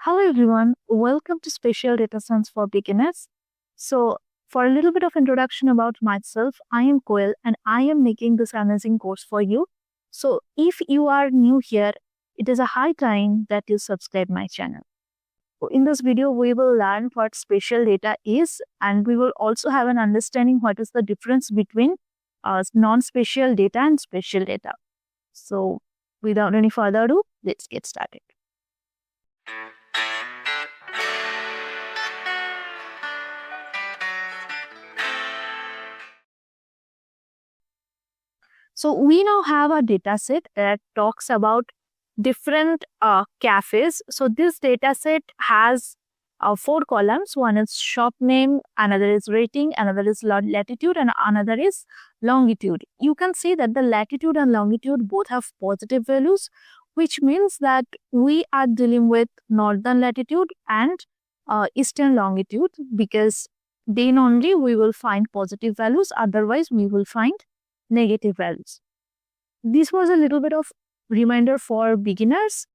Hello everyone, welcome to Spatial Data Science for Beginners. So, for a little bit of introduction about myself, I am Koel and I am making this amazing course for you. So, if you are new here, it is a high time that you subscribe my channel. So in this video, we will learn what spatial data is, and we will also have an understanding what is the difference between non-spatial data and spatial data. So, without any further ado, let's get started. So we now have a data set that talks about different cafes. So this data set has 4 columns. One is shop name, another is rating, another is latitude, and another is longitude. You can see that the latitude and longitude both have positive values, which means that we are dealing with northern latitude and eastern longitude, because then only we will find positive values, otherwise we will find negative values. This was a little bit of reminder for beginners.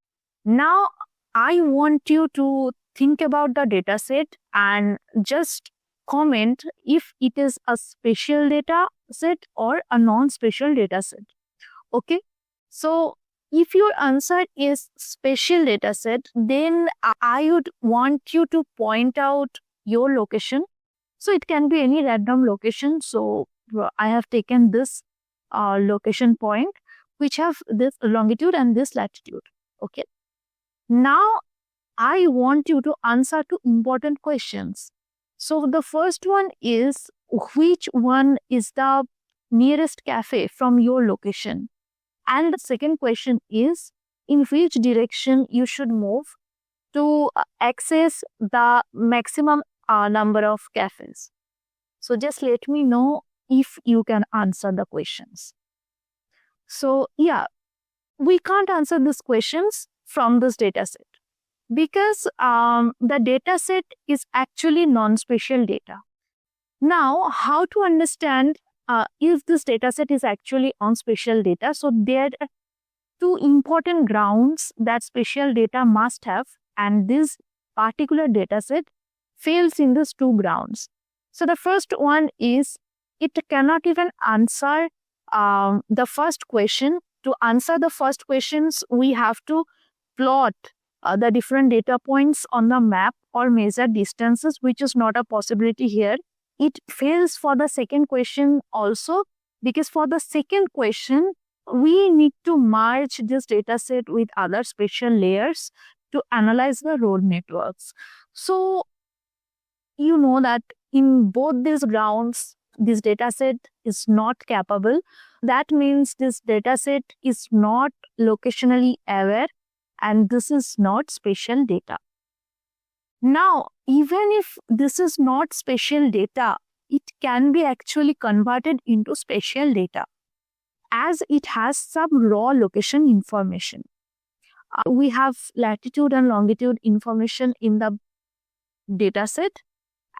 Now I want you to think about the data set and just comment if it is a spatial data set or a non-spatial data set. Okay, so if your answer is spatial data set, then I would want you to point out your location. So it can be any random location. So I have taken this location point which have this longitude and this latitude. Okay. Now I want you to answer two important questions. So the first one is, which one is the nearest cafe from your location? And the second question is, in which direction you should move to access the maximum number of cafes. So just let me know if you can answer the questions. So yeah, we can't answer these questions from this data set because the data set is actually non-spatial data. Now, how to understand if this data set is actually non-spatial data? So there are two important grounds that spatial data must have, and this particular data set fails in these two grounds. So the first one is it cannot even answer the first question. To answer the first questions, we have to plot the different data points on the map or measure distances, which is not a possibility here. It fails for the second question also, because for the second question, we need to merge this data set with other spatial layers to analyze the road networks. So, you know that in both these grounds, this data set is not capable. That means this data set is not locationally aware, and this is not spatial data. Now, even if this is not spatial data, it can be actually converted into spatial data as it has some raw location information. We have latitude and longitude information in the data set,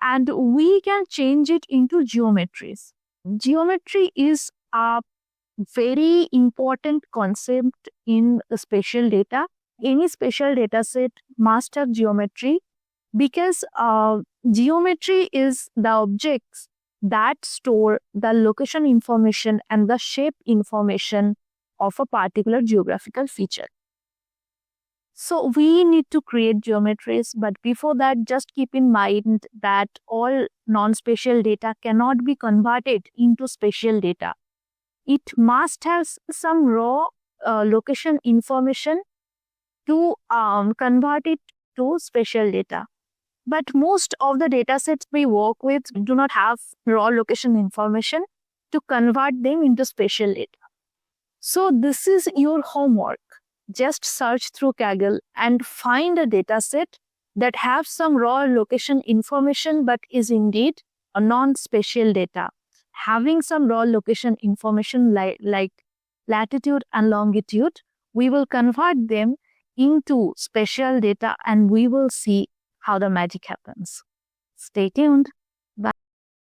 and we can change it into geometries. Geometry is a very important concept in spatial data. Any spatial data set must have geometry, because geometry is the objects that store the location information and the shape information of a particular geographical feature. So we need to create geometries, but before that, just keep in mind that all non-spatial data cannot be converted into spatial data. It must have some raw location information to convert it to spatial data. But most of the data sets we work with do not have raw location information to convert them into spatial data. So this is your homework. Just search through Kaggle and find a data set that has some raw location information but is indeed a non-spatial data. Having some raw location information like latitude and longitude, we will convert them into spatial data and we will see how the magic happens. Stay tuned.